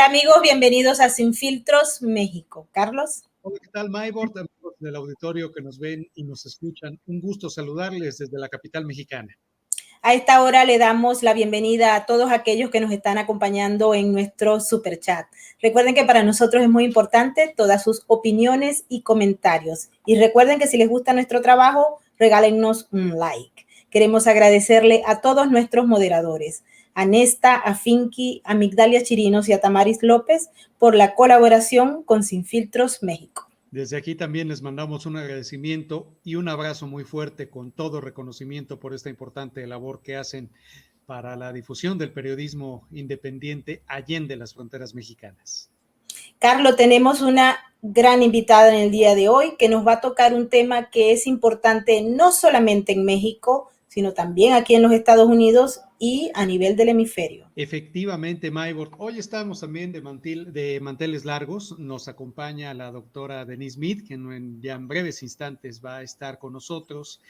Hola amigos, bienvenidos a Sin Filtros México. Carlos. Hola, ¿qué tal, Maybord? Amigos del auditorio que nos ven y nos escuchan, un gusto saludarles desde la capital mexicana. A esta hora le damos la bienvenida a todos aquellos que nos están acompañando en nuestro super chat. Recuerden que para nosotros es muy importante todas sus opiniones y comentarios. Y recuerden que si les gusta nuestro trabajo, regálennos un like. Queremos agradecerle a todos nuestros moderadores, a Nesta, a Finky, a Migdalia Chirinos y a Tamaris López por la colaboración con Sin Filtros México. Desde aquí también les mandamos un agradecimiento y un abrazo muy fuerte con todo reconocimiento por esta importante labor que hacen para la difusión del periodismo independiente allende las fronteras mexicanas. Carlos, tenemos una gran invitada en el día de hoy que nos va a tocar un tema que es importante no solamente en México, sino también aquí en los Estados Unidos y a nivel del hemisferio. Efectivamente, Maybord. Hoy estamos también de manteles largos. Nos acompaña la doctora Denise Mead, que ya en breves instantes va a estar con nosotros.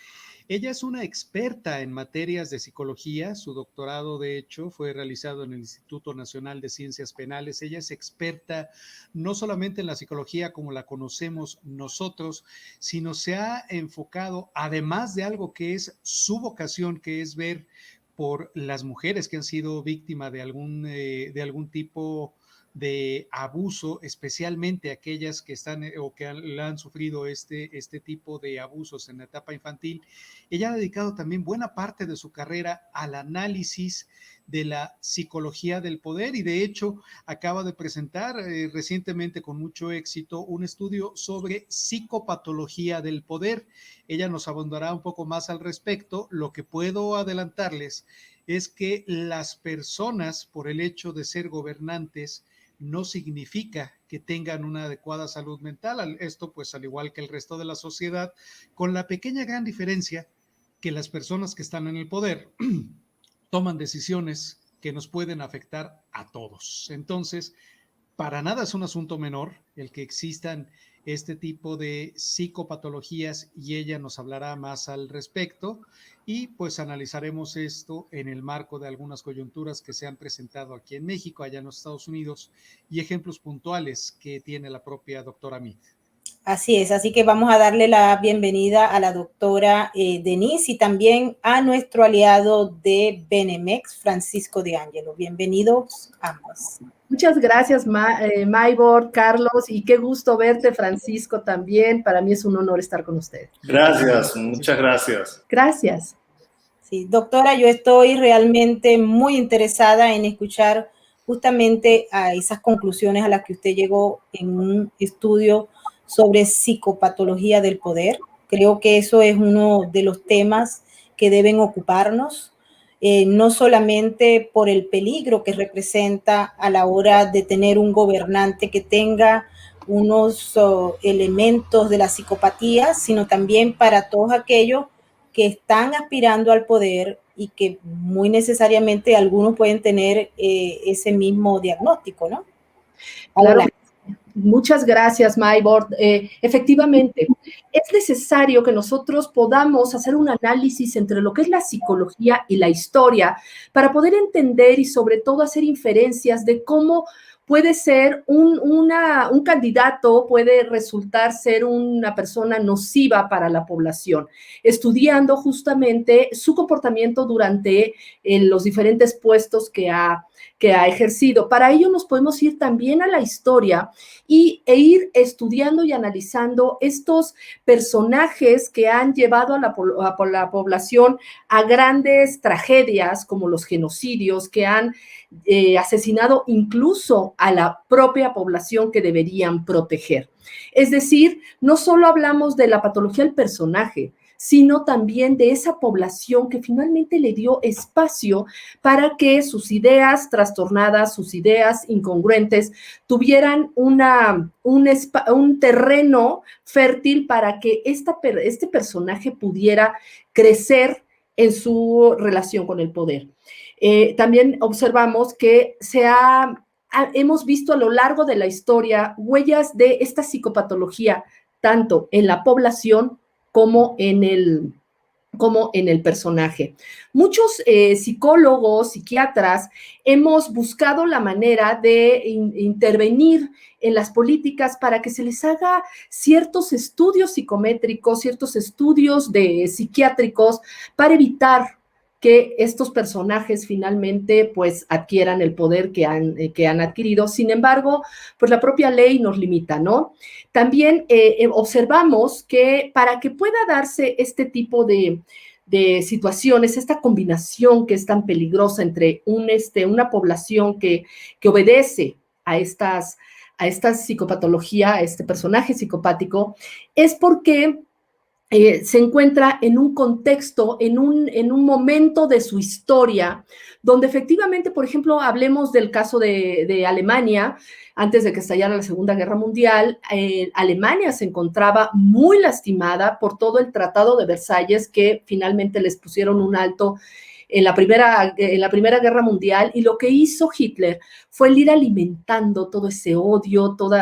Ella es una experta en materias de psicología. Su doctorado, de hecho, fue realizado en el Instituto Nacional de Ciencias Penales. Ella es experta no solamente en la psicología como la conocemos nosotros, sino se ha enfocado, además de algo que es su vocación, que es ver por las mujeres que han sido víctimas de algún tipo de abuso, especialmente aquellas que están o que han sufrido este tipo de abusos en la etapa infantil. Ella ha dedicado también buena parte de su carrera al análisis de la psicología del poder y de hecho acaba de presentar recientemente con mucho éxito un estudio sobre psicopatología del poder. Ella nos abundará un poco más al respecto. Lo que puedo adelantarles es que las personas, por el hecho de ser gobernantes, no significa que tengan una adecuada salud mental. Esto, pues, al igual que el resto de la sociedad, con la pequeña gran diferencia que las personas que están en el poder toman decisiones que nos pueden afectar a todos. Entonces, para nada es un asunto menor el que existan este tipo de psicopatologías y ella nos hablará más al respecto y pues analizaremos esto en el marco de algunas coyunturas que se han presentado aquí en México, allá en los Estados Unidos y ejemplos puntuales que tiene la propia doctora Mead. Así es, así que vamos a darle la bienvenida a la doctora Denise y también a nuestro aliado de Benemex, Francisco de Ángelo. Bienvenidos ambos. Muchas gracias, Maybord, Carlos, y qué gusto verte, Francisco, también. Para mí es un honor estar con usted. Gracias, muchas gracias. Gracias. Sí, doctora, yo estoy realmente muy interesada en escuchar justamente a esas conclusiones a las que usted llegó en un estudio sobre psicopatología del poder. Creo que eso es uno de los temas que deben ocuparnos, no solamente por el peligro que representa a la hora de tener un gobernante que tenga unos elementos de la psicopatía, sino también para todos aquellos que están aspirando al poder y que muy necesariamente algunos pueden tener ese mismo diagnóstico, ¿no? Claro. Muchas gracias, Maybord. Efectivamente, es necesario que nosotros podamos hacer un análisis entre lo que es la psicología y la historia para poder entender y sobre todo hacer inferencias de cómo puede ser un candidato, puede resultar ser una persona nociva para la población, estudiando justamente su comportamiento durante los diferentes puestos que ha ejercido. Para ello nos podemos ir también a la historia e ir estudiando y analizando estos personajes que han llevado a la población a grandes tragedias como los genocidios, que han asesinado incluso a la propia población que deberían proteger. Es decir, no solo hablamos de la patología del personaje, sino también de esa población que finalmente le dio espacio para que sus ideas trastornadas, sus ideas incongruentes, tuvieran un terreno fértil para que este personaje pudiera crecer en su relación con el poder. También observamos que hemos visto a lo largo de la historia huellas de esta psicopatología, tanto en la población como en como en el personaje. Muchos psicólogos, psiquiatras, hemos buscado la manera de intervenir en las políticas para que se les haga ciertos estudios psicométricos, ciertos estudios psiquiátricos para evitar que estos personajes finalmente pues adquieran el poder que han adquirido. Sin embargo, pues la propia ley nos limita, ¿no? También observamos que para que pueda darse este tipo de situaciones, esta combinación que es tan peligrosa entre una población que obedece a esta psicopatología, a este personaje psicopático, es porque se encuentra en un contexto, en un momento de su historia, donde efectivamente, por ejemplo, hablemos del caso de Alemania, antes de que estallara la Segunda Guerra Mundial, Alemania se encontraba muy lastimada por todo el Tratado de Versalles, que finalmente les pusieron un alto en la Primera Guerra Mundial, y lo que hizo Hitler fue el ir alimentando todo ese odio, todo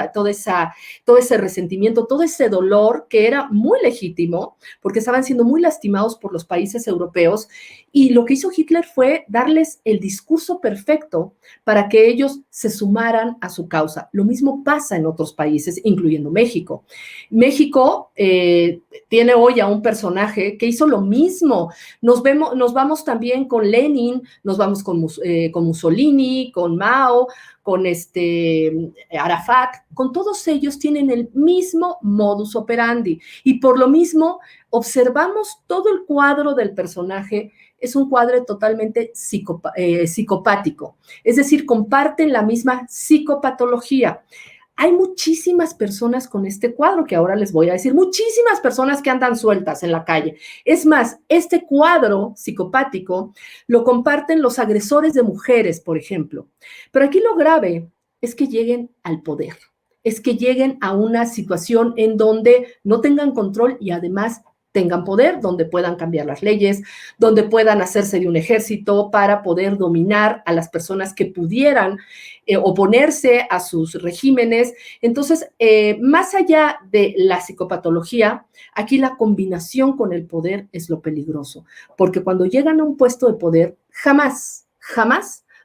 ese resentimiento, todo ese dolor que era muy legítimo, porque estaban siendo muy lastimados por los países europeos, y lo que hizo Hitler fue darles el discurso perfecto para que ellos se sumaran a su causa. Lo mismo pasa en otros países, incluyendo México. México tiene hoy a un personaje que hizo lo mismo. Nos vamos también con Lenin, nos vamos con Mussolini, con Mao, con Arafat, con todos ellos tienen el mismo modus operandi, y por lo mismo observamos todo el cuadro del personaje. Es un cuadro totalmente psicopático, es decir, comparten la misma psicopatología. Hay muchísimas personas con este cuadro que ahora les voy a decir, muchísimas personas que andan sueltas en la calle. Es más, este cuadro psicopático lo comparten los agresores de mujeres, por ejemplo. Pero aquí lo grave es que lleguen al poder, es que lleguen a una situación en donde no tengan control y además tengan poder, donde puedan cambiar las leyes, donde puedan hacerse de un ejército para poder dominar a las personas que pudieran oponerse a sus regímenes. Entonces, más allá de la psicopatología, aquí la combinación con el poder es lo peligroso, porque cuando llegan a un puesto de poder, jamás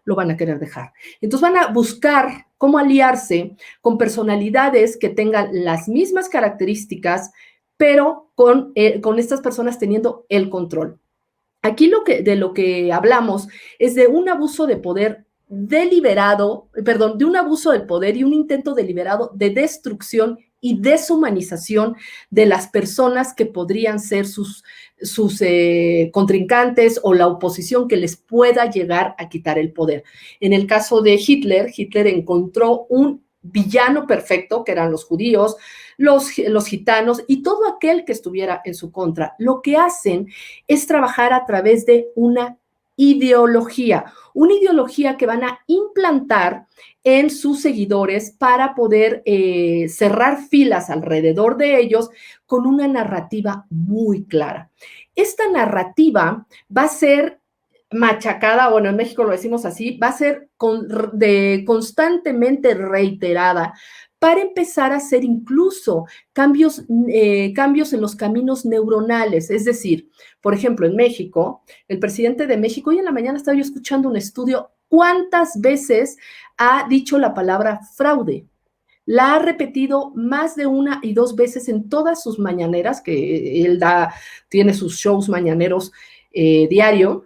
lo van a querer dejar. Entonces van a buscar cómo aliarse con personalidades que tengan las mismas características, pero con estas personas teniendo el control. Aquí de lo que hablamos es de un abuso de poder deliberado, de un abuso de poder y un intento deliberado de destrucción y deshumanización de las personas que podrían ser sus contrincantes o la oposición que les pueda llegar a quitar el poder. En el caso de Hitler encontró un villano perfecto, que eran los judíos, los gitanos y todo aquel que estuviera en su contra. Lo que hacen es trabajar a través de una ideología que van a implantar en sus seguidores para poder cerrar filas alrededor de ellos con una narrativa muy clara. Esta narrativa va a ser machacada, bueno, en México lo decimos así, va a ser constantemente reiterada para empezar a hacer incluso cambios en los caminos neuronales. Es decir, por ejemplo, en México, el presidente de México, hoy en la mañana estaba yo escuchando un estudio, ¿cuántas veces ha dicho la palabra fraude? La ha repetido más de 1 y 2 veces en todas sus mañaneras, que él tiene sus shows mañaneros diario,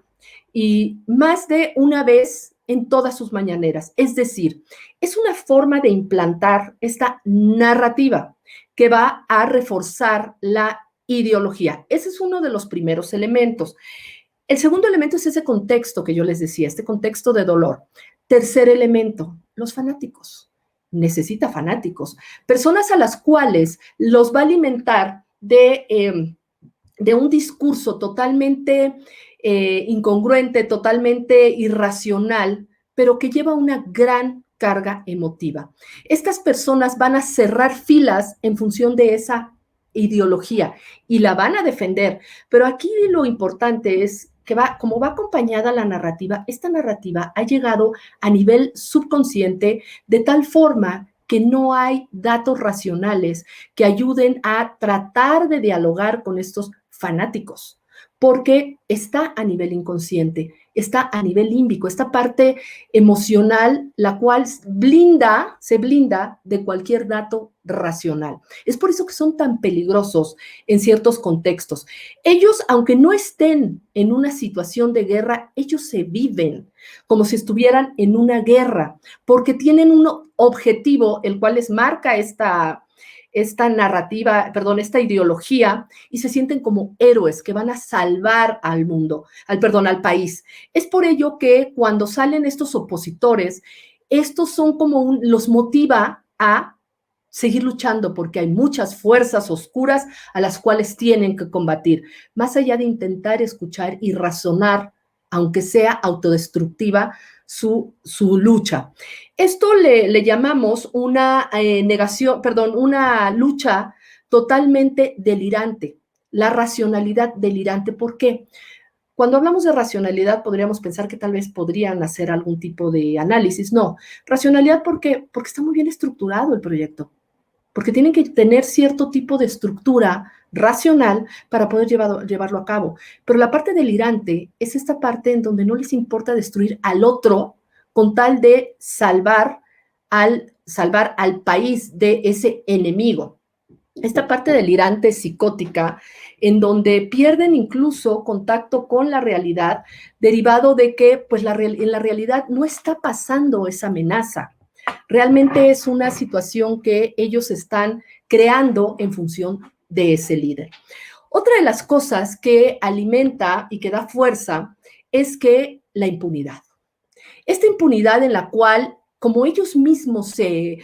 y más de 1 vez en todas sus mañaneras. Es decir, es una forma de implantar esta narrativa que va a reforzar la ideología. Ese es uno de los primeros elementos. El segundo elemento es ese contexto que yo les decía, este contexto de dolor. Tercer elemento, los fanáticos. Necesita fanáticos, personas a las cuales los va a alimentar de un discurso totalmente incongruente, totalmente irracional, pero que lleva una gran carga emotiva. Estas personas van a cerrar filas en función de esa ideología y la van a defender, pero aquí lo importante es que como va acompañada la narrativa, esta narrativa ha llegado a nivel subconsciente de tal forma que no hay datos racionales que ayuden a tratar de dialogar con estos fanáticos. porque está a nivel inconsciente, está a nivel límbico, esta parte emocional, la cual se blinda de cualquier dato racional. Es por eso que son tan peligrosos en ciertos contextos. Ellos, aunque no estén en una situación de guerra, ellos se viven como si estuvieran en una guerra, porque tienen un objetivo, el cual les marca esta narrativa, perdón, esta ideología, y se sienten como héroes que van a salvar al mundo, al país. Es por ello que cuando salen estos opositores, estos son como los motiva a seguir luchando porque hay muchas fuerzas oscuras a las cuales tienen que combatir, más allá de intentar escuchar y razonar, aunque sea autodestructiva, su lucha. Esto le llamamos una una lucha totalmente delirante, la racionalidad delirante. ¿Por qué? Cuando hablamos de racionalidad, podríamos pensar que tal vez podrían hacer algún tipo de análisis. No, racionalidad porque está muy bien estructurado el proyecto, porque tienen que tener cierto tipo de estructura racional para poder llevarlo a cabo. Pero la parte delirante es esta parte en donde no les importa destruir al otro con tal de salvar al país de ese enemigo. Esta parte delirante, psicótica, en donde pierden incluso contacto con la realidad, derivado de que pues, en la realidad no está pasando esa amenaza. Realmente es una situación que ellos están creando en función de ese líder. Otra de las cosas que alimenta y que da fuerza es que la impunidad. Esta impunidad en la cual, como ellos mismos se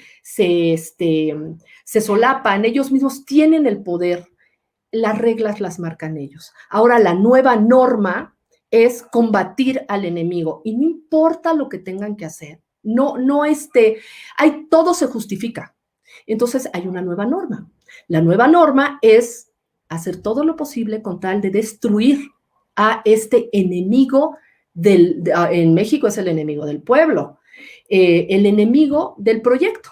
solapan, ellos mismos tienen el poder, las reglas las marcan ellos. Ahora la nueva norma es combatir al enemigo y no importa lo que tengan que hacer. Todo se justifica. Entonces hay una nueva norma. La nueva norma es hacer todo lo posible con tal de destruir a este enemigo en México es el enemigo del pueblo, el enemigo del proyecto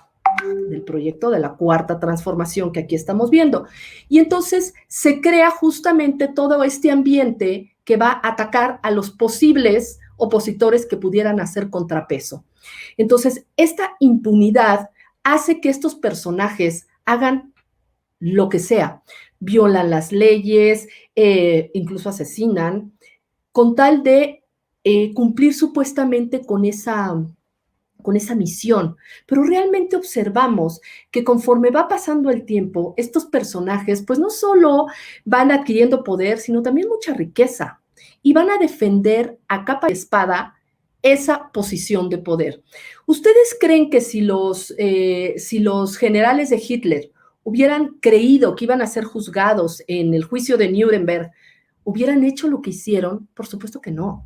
de la cuarta transformación que aquí estamos viendo. Y entonces se crea justamente todo este ambiente que va a atacar a los posibles opositores que pudieran hacer contrapeso. Entonces, esta impunidad hace que estos personajes hagan lo que sea, violan las leyes, incluso asesinan, con tal de cumplir supuestamente con esa misión, pero realmente observamos que conforme va pasando el tiempo, estos personajes pues no solo van adquiriendo poder, sino también mucha riqueza y van a defender a capa y espada esa posición de poder. ¿Ustedes creen que si los generales de Hitler hubieran creído que iban a ser juzgados en el juicio de Nuremberg, hubieran hecho lo que hicieron? Por supuesto que no.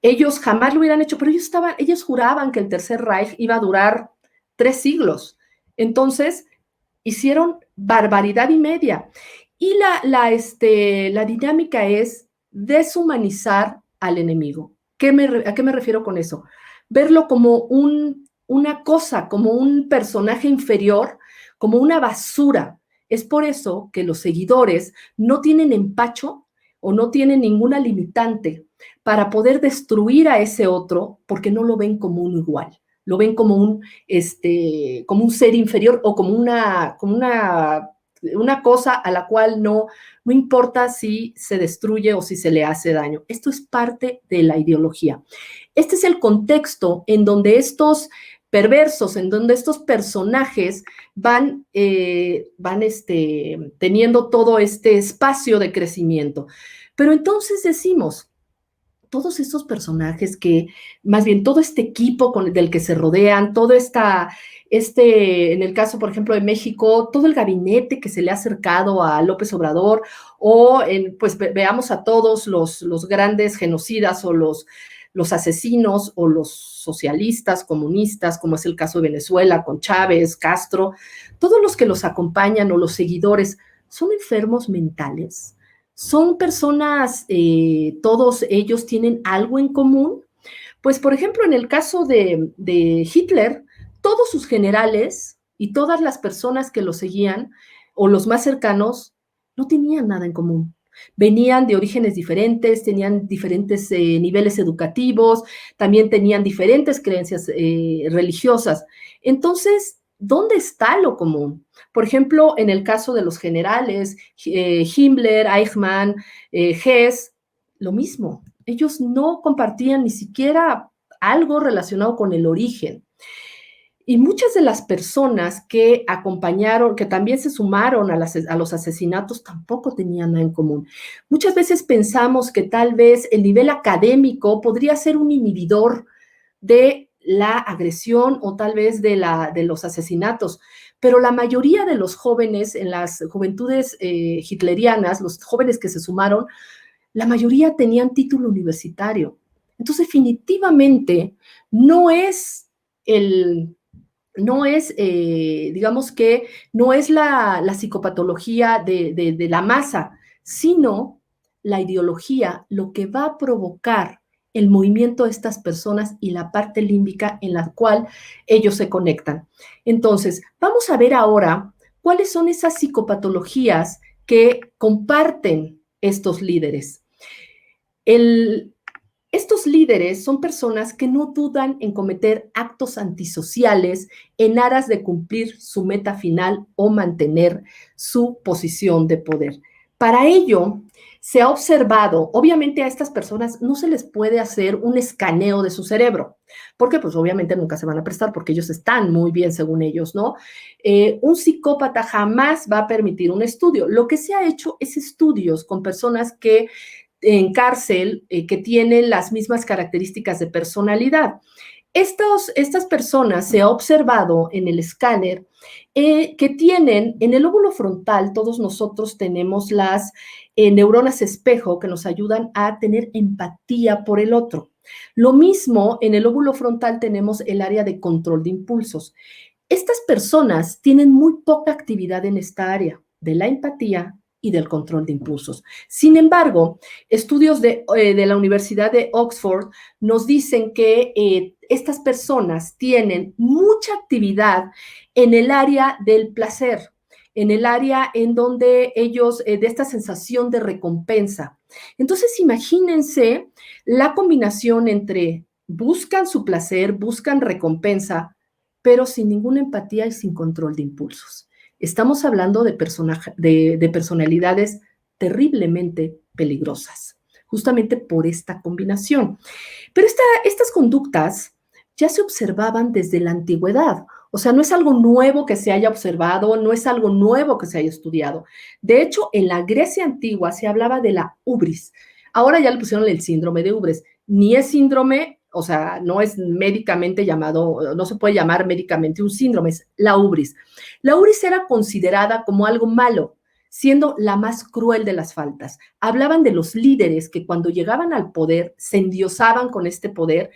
Ellos jamás lo hubieran hecho, pero ellos juraban que el Tercer Reich iba a durar 3 siglos. Entonces, hicieron barbaridad y media. Y la dinámica es deshumanizar al enemigo. ¿A qué me refiero con eso? Verlo como una cosa, como un personaje inferior, como una basura. Es por eso que los seguidores no tienen empacho o no tienen ninguna limitante para poder destruir a ese otro, porque no lo ven como un igual, lo ven como un ser inferior o como una cosa a la cual no importa si se destruye o si se le hace daño. Esto es parte de la ideología. Este es el contexto en donde estos perversos, en donde estos personajes van teniendo todo este espacio de crecimiento. Pero entonces decimos, todos estos personajes más bien todo este equipo del que se rodean, todo en el caso, por ejemplo, de México, todo el gabinete que se le ha acercado a López Obrador, pues veamos a todos los grandes genocidas o los asesinos o los socialistas, comunistas, como es el caso de Venezuela con Chávez, Castro, todos los que los acompañan o los seguidores, ¿son enfermos mentales? ¿Son personas, todos ellos tienen algo en común? Pues, por ejemplo, en el caso de Hitler, todos sus generales y todas las personas que lo seguían, o los más cercanos, no tenían nada en común. Venían de orígenes diferentes, tenían diferentes niveles educativos, también tenían diferentes creencias religiosas. Entonces, ¿dónde está lo común? Por ejemplo, en el caso de los generales, Himmler, Eichmann, Hess, lo mismo. Ellos no compartían ni siquiera algo relacionado con el origen. Y muchas de las personas que acompañaron, que también se sumaron a los asesinatos, tampoco tenían nada en común. Muchas veces pensamos que tal vez el nivel académico podría ser un inhibidor de la agresión o tal vez de los asesinatos, pero la mayoría de los jóvenes en las juventudes hitlerianas, los jóvenes que se sumaron, la mayoría tenían título universitario. Entonces, definitivamente, no es digamos que no es la psicopatología de la masa, sino la ideología, lo que va a provocar el movimiento de estas personas y la parte límbica en la cual ellos se conectan. Entonces, vamos a ver ahora cuáles son esas psicopatologías que comparten estos líderes. Estos líderes son personas que no dudan en cometer actos antisociales en aras de cumplir su meta final o mantener su posición de poder. Para ello, se ha observado, obviamente a estas personas no se les puede hacer un escaneo de su cerebro, porque pues obviamente nunca se van a prestar porque ellos están muy bien según ellos, ¿no? Un psicópata jamás va a permitir un estudio. Lo que se ha hecho es estudios con personas que en cárcel que tienen las mismas características de personalidad. Estas personas se ha observado en el escáner que tienen en el lóbulo frontal, todos nosotros tenemos las neuronas espejo que nos ayudan a tener empatía por el otro. Lo mismo en el lóbulo frontal tenemos el área de control de impulsos. Estas personas tienen muy poca actividad en esta área de la empatía y del control de impulsos. Sin embargo, estudios de la Universidad de Oxford nos dicen que estas personas tienen mucha actividad en el área del placer, en el área en donde ellos, de esta sensación de recompensa. Entonces, imagínense la combinación entre buscan su placer, buscan recompensa, pero sin ninguna empatía y sin control de impulsos. Estamos hablando de personalidades terriblemente peligrosas, justamente por esta combinación. Pero estas conductas ya se observaban desde la antigüedad. O sea, no es algo nuevo que se haya observado, no es algo nuevo que se haya estudiado. De hecho, en la Grecia antigua se hablaba de la ubris. Ahora ya le pusieron el síndrome de ubris. Ni es síndrome, o sea, no es médicamente llamado, no se puede llamar médicamente un síndrome, es la ubris. La ubris era considerada como algo malo, siendo la más cruel de las faltas. Hablaban de los líderes que cuando llegaban al poder se endiosaban con este poder,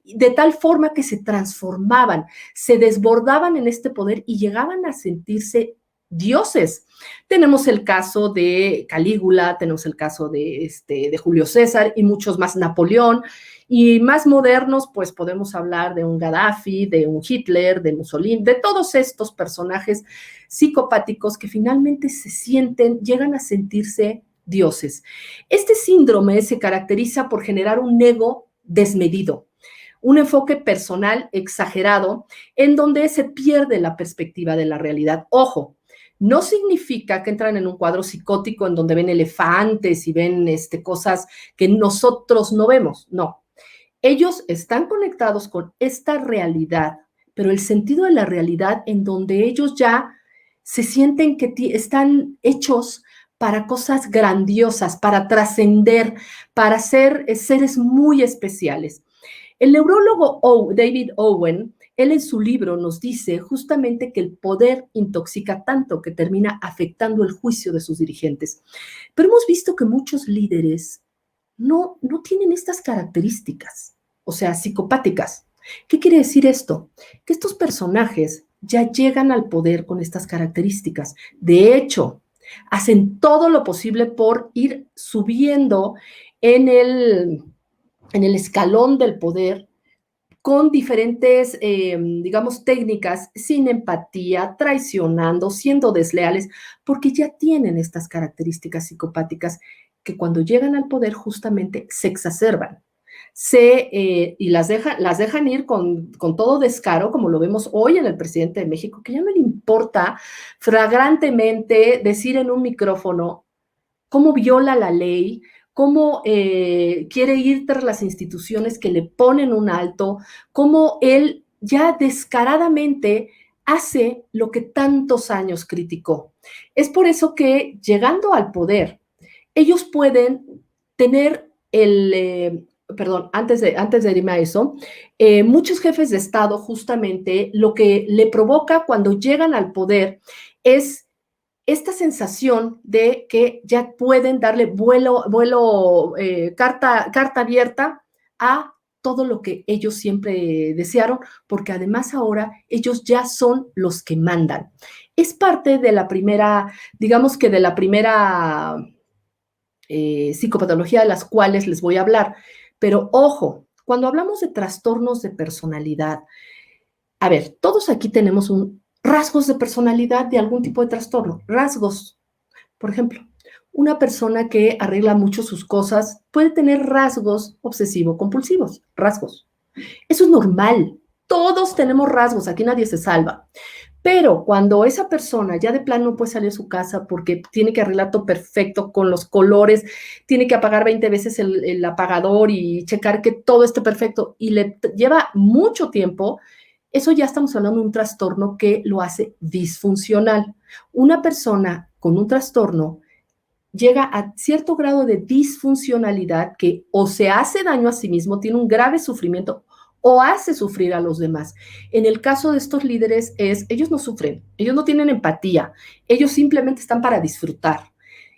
de tal forma que se transformaban, se desbordaban en este poder y llegaban a sentirse dioses. Tenemos el caso de Calígula, tenemos el caso de Julio César y muchos más, Napoleón, y más modernos, pues podemos hablar de un Gaddafi, de un Hitler, de Mussolini, de todos estos personajes psicopáticos que finalmente llegan a sentirse dioses. Este síndrome se caracteriza por generar un ego desmedido, un enfoque personal exagerado en donde se pierde la perspectiva de la realidad. Ojo, no significa que entran en un cuadro psicótico en donde ven elefantes y ven cosas que nosotros no vemos, no. Ellos están conectados con esta realidad, pero el sentido de la realidad en donde ellos ya se sienten que están hechos para cosas grandiosas, para trascender, para ser seres muy especiales. El neurólogo David Owen, él en su libro nos dice justamente que el poder intoxica tanto que termina afectando el juicio de sus dirigentes. Pero hemos visto que muchos líderes no tienen estas características, o sea, psicopáticas. ¿Qué quiere decir esto? Que estos personajes ya llegan al poder con estas características. De hecho, hacen todo lo posible por ir subiendo en el escalón del poder con diferentes, digamos, técnicas, sin empatía, traicionando, siendo desleales, porque ya tienen estas características psicopáticas que cuando llegan al poder justamente se exacerban. Y las dejan ir con todo descaro, como lo vemos hoy en el presidente de México, que ya no le importa flagrantemente decir en un micrófono cómo viola la ley, cómo quiere ir tras las instituciones que le ponen un alto, cómo él ya descaradamente hace lo que tantos años criticó. Es por eso que llegando al poder, ellos pueden tener antes de irme a eso, muchos jefes de Estado justamente lo que le provoca cuando llegan al poder es esta sensación de que ya pueden darle carta abierta a todo lo que ellos siempre desearon, porque además ahora ellos ya son los que mandan. Es parte de la primera, digamos que de la primera psicopatología de las cuales les voy a hablar. Pero ojo, cuando hablamos de trastornos de personalidad, a ver, todos aquí tenemos rasgos de personalidad de algún tipo de trastorno. Rasgos, por ejemplo, una persona que arregla mucho sus cosas puede tener rasgos obsesivo-compulsivos, rasgos. Eso es normal. Todos tenemos rasgos, aquí nadie se salva. Pero cuando esa persona ya de plano no puede salir de su casa porque tiene que arreglar todo perfecto con los colores, tiene que apagar 20 veces el apagador y checar que todo esté perfecto y le lleva mucho tiempo, eso ya estamos hablando de un trastorno que lo hace disfuncional. Una persona con un trastorno llega a cierto grado de disfuncionalidad que o se hace daño a sí mismo, tiene un grave sufrimiento o hace sufrir a los demás. En el caso de estos líderes ellos no sufren, ellos no tienen empatía, ellos simplemente están para disfrutar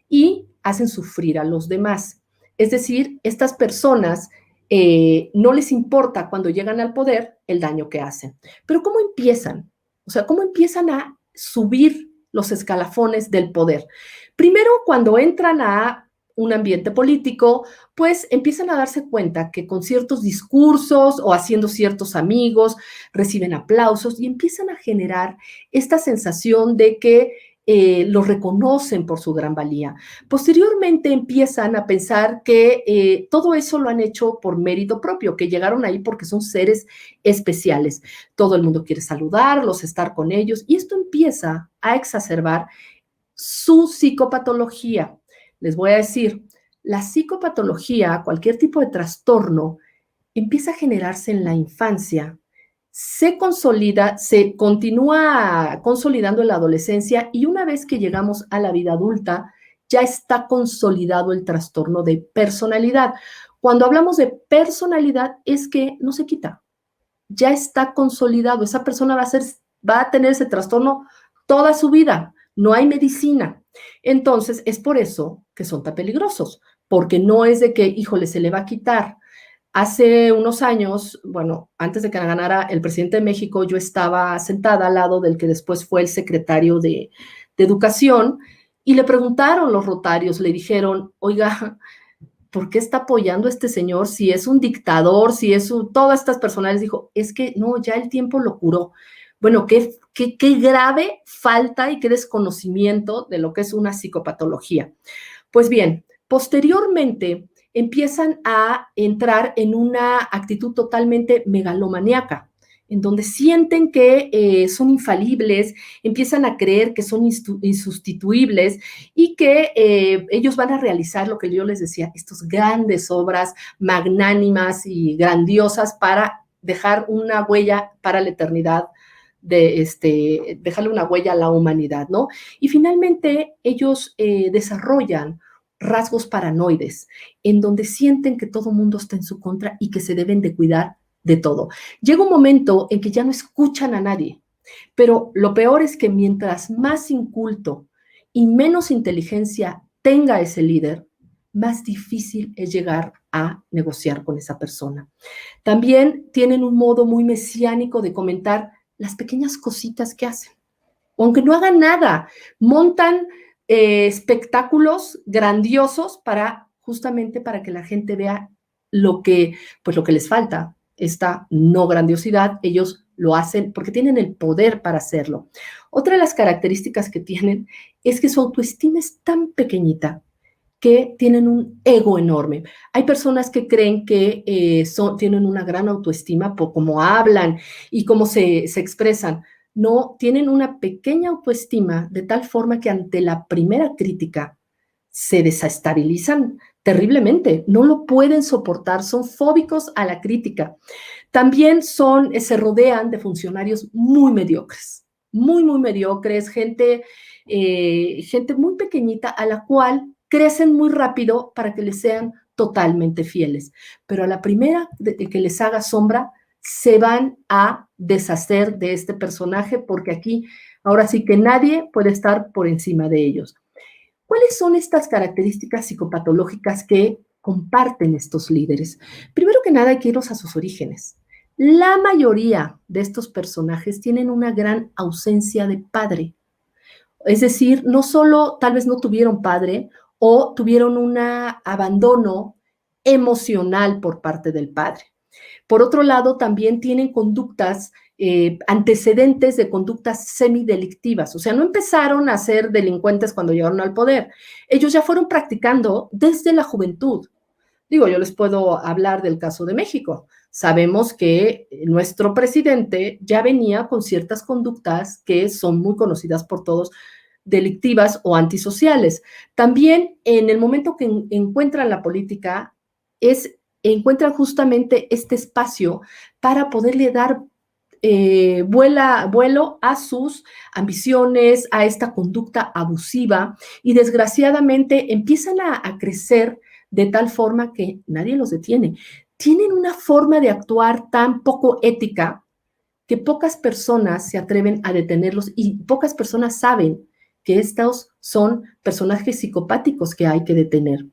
y hacen sufrir a los demás. Es decir, estas personas no les importa cuando llegan al poder el daño que hacen. Pero ¿cómo empiezan? O sea, ¿cómo empiezan a subir los escalafones del poder? Primero, cuando entran a un ambiente político, pues empiezan a darse cuenta que con ciertos discursos o haciendo ciertos amigos, reciben aplausos y empiezan a generar esta sensación de que los reconocen por su gran valía. Posteriormente empiezan a pensar que todo eso lo han hecho por mérito propio, que llegaron ahí porque son seres especiales. Todo el mundo quiere saludarlos, estar con ellos, y esto empieza a exacerbar su psicopatología. Les voy a decir, la psicopatología, cualquier tipo de trastorno, empieza a generarse en la infancia, se consolida, se continúa consolidando en la adolescencia y una vez que llegamos a la vida adulta, ya está consolidado el trastorno de personalidad. Cuando hablamos de personalidad es que no se quita, ya está consolidado. Esa persona va a tener ese trastorno toda su vida, no hay medicina. Entonces, es por eso que son tan peligrosos, porque no es de que, híjole, se le va a quitar. Hace unos años, bueno, antes de que ganara el presidente de México, yo estaba sentada al lado del que después fue el secretario de Educación y le preguntaron los rotarios, le dijeron, oiga, ¿por qué está apoyando a este señor si es un dictador, si es todas estas personas? Dijo, es que no, ya el tiempo lo curó. Bueno, qué grave falta y qué desconocimiento de lo que es una psicopatología. Pues bien, posteriormente empiezan a entrar en una actitud totalmente megalomaníaca, en donde sienten que son infalibles, empiezan a creer que son insustituibles y que ellos van a realizar lo que yo les decía, estas grandes obras magnánimas y grandiosas para dejar una huella para la eternidad, dejarle una huella a la humanidad, ¿no? Y finalmente ellos desarrollan rasgos paranoides, en donde sienten que todo mundo está en su contra y que se deben de cuidar de todo. Llega un momento en que ya no escuchan a nadie, pero lo peor es que mientras más inculto y menos inteligencia tenga ese líder, más difícil es llegar a negociar con esa persona. También tienen un modo muy mesiánico de comentar las pequeñas cositas que hacen. Aunque no hagan nada, montan espectáculos grandiosos justamente para que la gente vea lo que les falta, esta no grandiosidad, ellos lo hacen porque tienen el poder para hacerlo. Otra de las características que tienen es que su autoestima es tan pequeñita que tienen un ego enorme. Hay personas que creen que tienen una gran autoestima por cómo hablan y cómo se expresan. No, tienen una pequeña autoestima de tal forma que ante la primera crítica se desestabilizan terriblemente, no lo pueden soportar, son fóbicos a la crítica. También se rodean de funcionarios muy mediocres, muy mediocres, gente muy pequeñita a la cual crecen muy rápido para que les sean totalmente fieles. Pero a la primera que les haga sombra, se van a deshacer de este personaje porque aquí ahora sí que nadie puede estar por encima de ellos. ¿Cuáles son estas características psicopatológicas que comparten estos líderes? Primero que nada hay que irnos a sus orígenes. La mayoría de estos personajes tienen una gran ausencia de padre. Es decir, no solo tal vez no tuvieron padre o tuvieron un abandono emocional por parte del padre. Por otro lado, también tienen conductas, antecedentes de conductas semidelictivas. O sea, no empezaron a ser delincuentes cuando llegaron al poder. Ellos ya fueron practicando desde la juventud. Digo, yo les puedo hablar del caso de México. Sabemos que nuestro presidente ya venía con ciertas conductas que son muy conocidas por todos, delictivas o antisociales. También en el momento que encuentran la política, encuentran justamente este espacio para poderle dar vuelo a sus ambiciones, a esta conducta abusiva y desgraciadamente empiezan a crecer de tal forma que nadie los detiene. Tienen una forma de actuar tan poco ética que pocas personas se atreven a detenerlos y pocas personas saben que estos son personajes psicopáticos que hay que detener.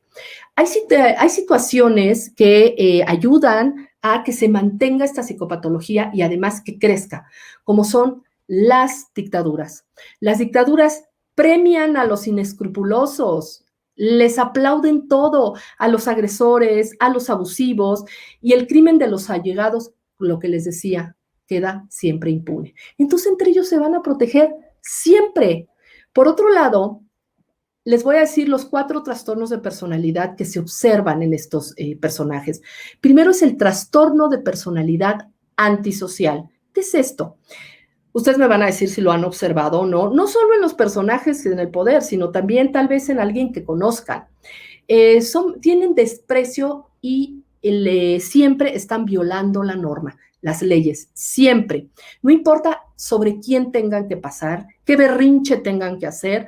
Hay situaciones que ayudan a que se mantenga esta psicopatología y además que crezca, como son las dictaduras. Las dictaduras premian a los inescrupulosos, les aplauden todo, a los agresores, a los abusivos, y el crimen de los allegados, lo que les decía, queda siempre impune. Entonces, entre ellos se van a proteger siempre. Por otro lado, les voy a decir los 4 trastornos de personalidad que se observan en estos personajes. Primero es el trastorno de personalidad antisocial. ¿Qué es esto? Ustedes me van a decir si lo han observado o no, no solo en los personajes en el poder, sino también tal vez en alguien que conozcan. Tienen desprecio y siempre están violando la norma, las leyes, siempre. No importa sobre quién tengan que pasar, qué berrinche tengan que hacer,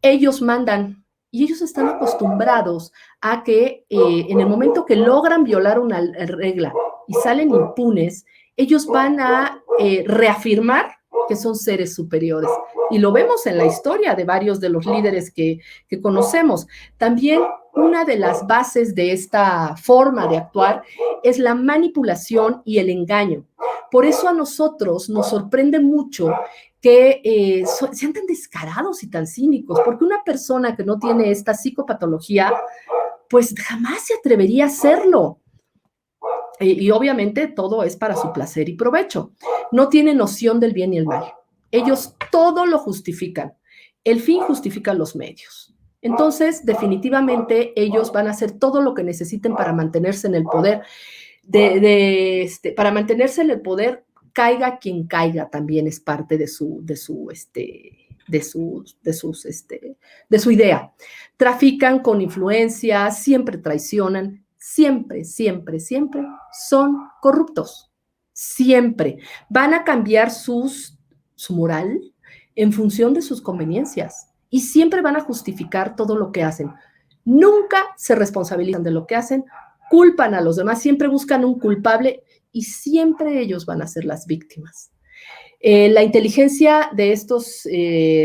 ellos mandan y ellos están acostumbrados a que en el momento que logran violar una regla y salen impunes, ellos van a reafirmar que son seres superiores. Y lo vemos en la historia de varios de los líderes que conocemos. También una de las bases de esta forma de actuar es la manipulación y el engaño. Por eso a nosotros nos sorprende mucho que sean tan descarados y tan cínicos, porque una persona que no tiene esta psicopatología, pues jamás se atrevería a hacerlo. Y obviamente todo es para su placer y provecho. No tienen noción del bien y el mal. Ellos todo lo justifican. El fin justifica los medios. Entonces, definitivamente, ellos van a hacer todo lo que necesiten para mantenerse en el poder. Para mantenerse en el poder, caiga quien caiga, también es parte de su idea. Trafican con influencia, siempre traicionan, siempre son corruptos. Siempre. Van a cambiar su moral en función de sus conveniencias y siempre van a justificar todo lo que hacen. Nunca se responsabilizan de lo que hacen, culpan a los demás, siempre buscan un culpable y siempre ellos van a ser las víctimas. La inteligencia de estos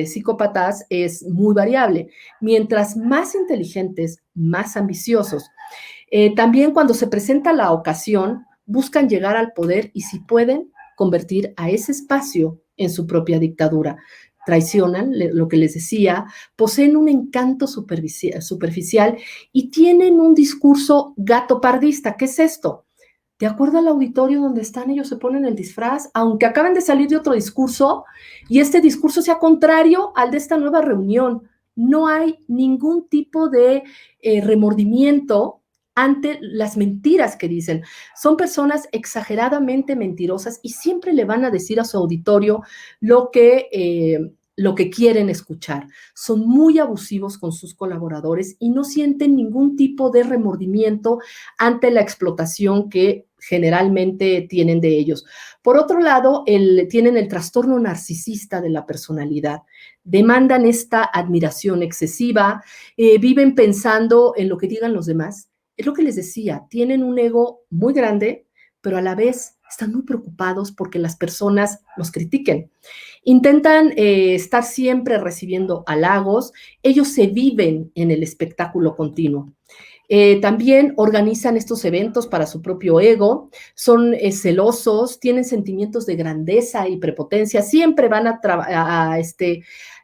psicópatas es muy variable. Mientras más inteligentes, más ambiciosos. También cuando se presenta la ocasión, buscan llegar al poder y si pueden, convertir a ese espacio en su propia dictadura. Traicionan, lo que les decía, poseen un encanto superficial y tienen un discurso gatopardista. ¿Qué es esto? de acuerdo al auditorio donde están, ellos se ponen el disfraz, aunque acaben de salir de otro discurso y este discurso sea contrario al de esta nueva reunión. No hay ningún tipo de remordimiento ante las mentiras que dicen. Son personas exageradamente mentirosas y siempre le van a decir a su auditorio lo que quieren escuchar. Son muy abusivos con sus colaboradores y no sienten ningún tipo de remordimiento ante la explotación que generalmente tienen de ellos. Por otro lado, tienen el trastorno narcisista de la personalidad. Demandan esta admiración excesiva, viven pensando en lo que digan los demás. Es lo que les decía, tienen un ego muy grande, pero a la vez están muy preocupados porque las personas los critiquen. Intentan estar siempre recibiendo halagos, ellos se viven en el espectáculo continuo. También organizan estos eventos para su propio ego, son celosos, tienen sentimientos de grandeza y prepotencia, siempre van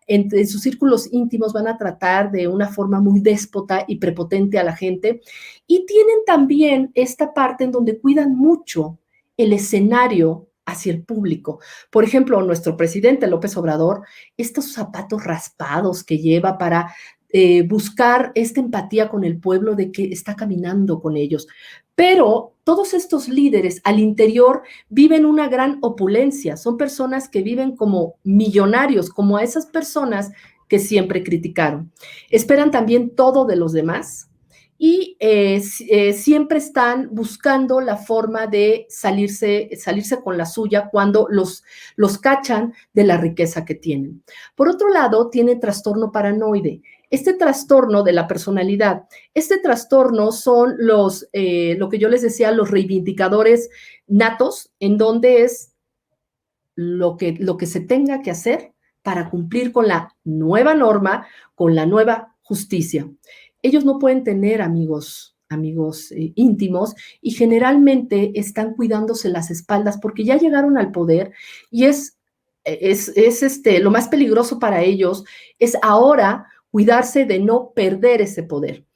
en sus círculos íntimos van a tratar de una forma muy déspota y prepotente a la gente, y tienen también esta parte en donde cuidan mucho el escenario hacia el público. Por ejemplo, nuestro presidente López Obrador, estos zapatos raspados que lleva para buscar esta empatía con el pueblo de que está caminando con ellos. Pero todos estos líderes al interior viven una gran opulencia, son personas que viven como millonarios, como a esas personas que siempre criticaron. Esperan también todo de los demás y siempre están buscando la forma de salirse con la suya cuando los cachan de la riqueza que tienen. Por otro lado, tienen trastorno paranoide. Este trastorno de la personalidad, este trastorno son lo que yo les decía, los reivindicadores natos, en donde es lo que se tenga que hacer para cumplir con la nueva norma, con la nueva justicia. Ellos no pueden tener amigos íntimos y generalmente están cuidándose las espaldas porque ya llegaron al poder y es lo más peligroso para ellos es ahora cuidarse de no perder ese poder.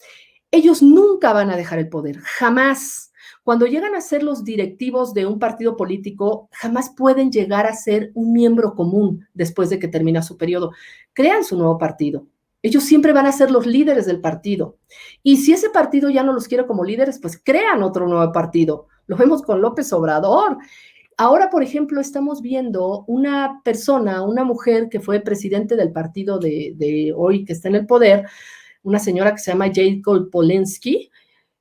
Ellos nunca van a dejar el poder, jamás. Cuando llegan a ser los directivos de un partido político, jamás pueden llegar a ser un miembro común después de que termina su periodo. Crean su nuevo partido. Ellos siempre van a ser los líderes del partido. Y si ese partido ya no los quiere como líderes, pues crean otro nuevo partido. Lo vemos con López Obrador. Ahora, por ejemplo, estamos viendo una persona, una mujer que fue presidente del partido de hoy que está en el poder, una señora que se llama Jacob Polensky.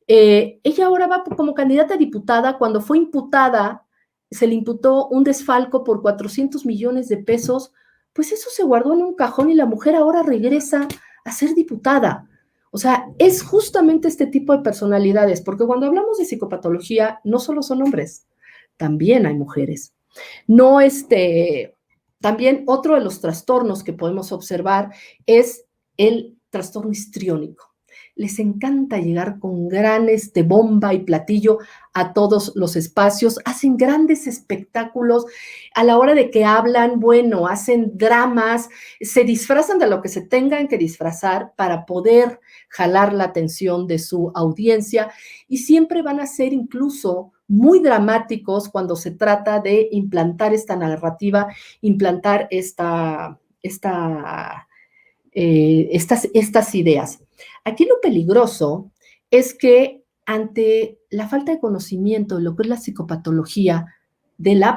Ella ahora va como candidata a diputada. Cuando fue imputada, se le imputó un desfalco por 400 millones de pesos, pues eso se guardó en un cajón y la mujer ahora regresa a ser diputada. O sea, es justamente este tipo de personalidades, porque cuando hablamos de psicopatología, no solo son hombres, también hay mujeres. También otro de los trastornos que podemos observar es el trastorno histriónico. Les encanta llegar con gran bomba y platillo a todos los espacios, hacen grandes espectáculos, a la hora de que hablan, bueno, hacen dramas, se disfrazan de lo que se tengan que disfrazar para poder jalar la atención de su audiencia y siempre van a ser incluso muy dramáticos cuando se trata de implantar esta narrativa, implantar estas ideas. Aquí lo peligroso es que ante la falta de conocimiento de lo que es la psicopatología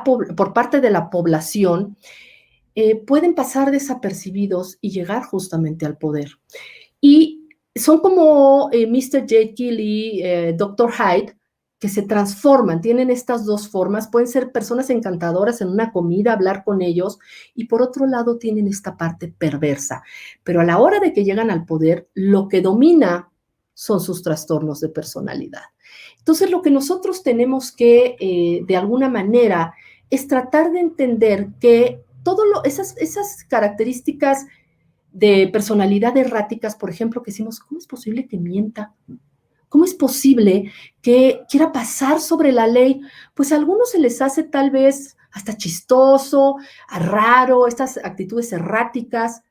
por parte de la población, pueden pasar desapercibidos y llegar justamente al poder. Y son como Mr. Jekyll y Dr. Hyde, que se transforman, tienen estas dos formas, pueden ser personas encantadoras en una comida, hablar con ellos, y por otro lado tienen esta parte perversa. Pero a la hora de que llegan al poder, lo que domina son sus trastornos de personalidad. Entonces, lo que nosotros tenemos que, de alguna manera, es tratar de entender que esas características de personalidad erráticas, por ejemplo, que decimos, ¿cómo es posible que mienta? ¿Cómo es posible que quiera pasar sobre la ley? Pues a algunos se les hace tal vez hasta chistoso, raro, estas actitudes erráticas.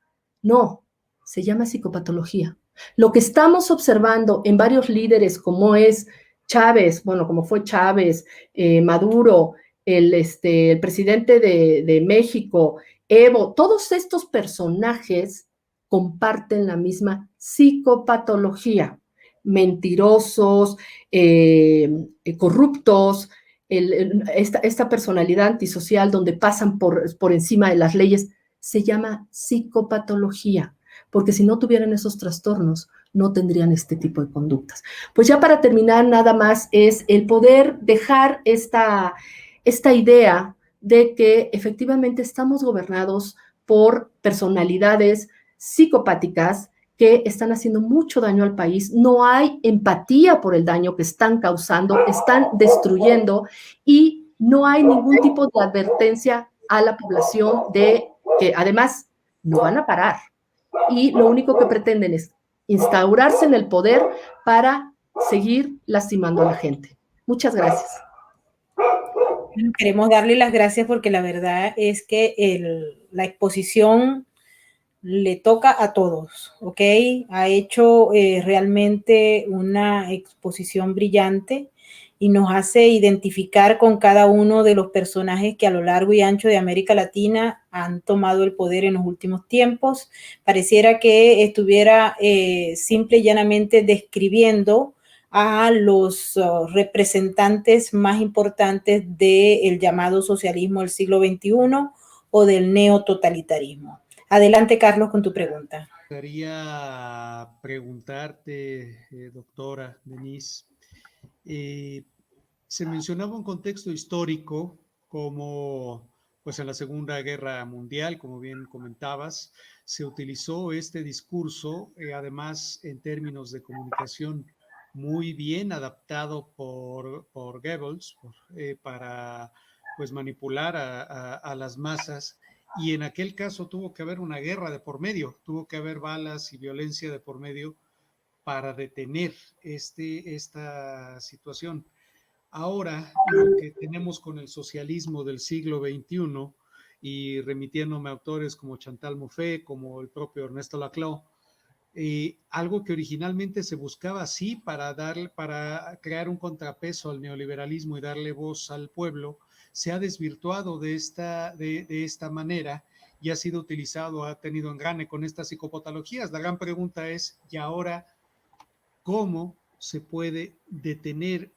No, se llama psicopatología. Lo que estamos observando en varios líderes, como es Chávez, bueno, como fue Chávez, Maduro, el presidente de México, Evo, todos estos personajes comparten la misma psicopatología, mentirosos, corruptos, esta personalidad antisocial donde pasan por encima de las leyes, se llama psicopatología, porque si no tuvieran esos trastornos, no tendrían este tipo de conductas. Pues ya para terminar, nada más es el poder dejar esta idea de que efectivamente estamos gobernados por personalidades psicopáticas que están haciendo mucho daño al país, no hay empatía por el daño que están causando, están destruyendo y no hay ningún tipo de advertencia a la población de que además no van a parar y lo único que pretenden es instaurarse en el poder para seguir lastimando a la gente. Muchas gracias. Queremos darle las gracias porque la verdad es que la exposición le toca a todos, ¿ok? Ha hecho realmente una exposición brillante y nos hace identificar con cada uno de los personajes que a lo largo y ancho de América Latina han tomado el poder en los últimos tiempos. Pareciera que estuviera simple y llanamente describiendo a los representantes más importantes del llamado socialismo del siglo XXI o del neototalitarismo. Adelante, Carlos, con tu pregunta. Quería preguntarte, doctora Denise, se mencionaba un contexto histórico como pues en la Segunda Guerra Mundial, como bien comentabas, se utilizó este discurso, además en términos de comunicación muy bien adaptado por Goebbels para pues manipular a las masas. Y en aquel caso tuvo que haber una guerra de por medio, tuvo que haber balas y violencia de por medio para detener esta situación. Ahora, lo que tenemos con el socialismo del siglo XXI, y remitiéndome a autores como Chantal Mouffe, como el propio Ernesto Laclau, algo que originalmente se buscaba así para crear un contrapeso al neoliberalismo y darle voz al pueblo, se ha desvirtuado de esta manera y ha sido utilizado, ha tenido engrane con estas psicopatologías. La gran pregunta es, ¿y ahora cómo se puede detener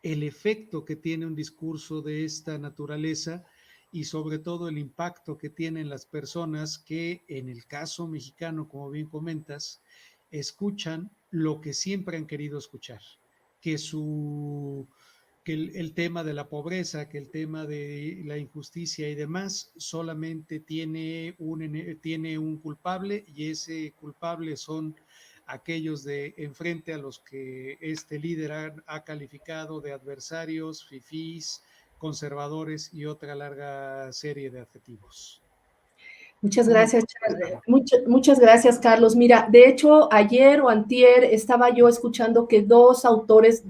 el efecto que tiene un discurso de esta naturaleza y sobre todo el impacto que tienen las personas que en el caso mexicano, como bien comentas, escuchan lo que siempre han querido escuchar, que el tema de la pobreza, que el tema de la injusticia y demás solamente tiene un culpable y ese culpable son aquellos de enfrente a los que este líder ha calificado de adversarios, fifís, conservadores y otra larga serie de adjetivos. Muchas gracias, muchas gracias, Carlos. Mira, de hecho, ayer o antier estaba yo escuchando que dos autores,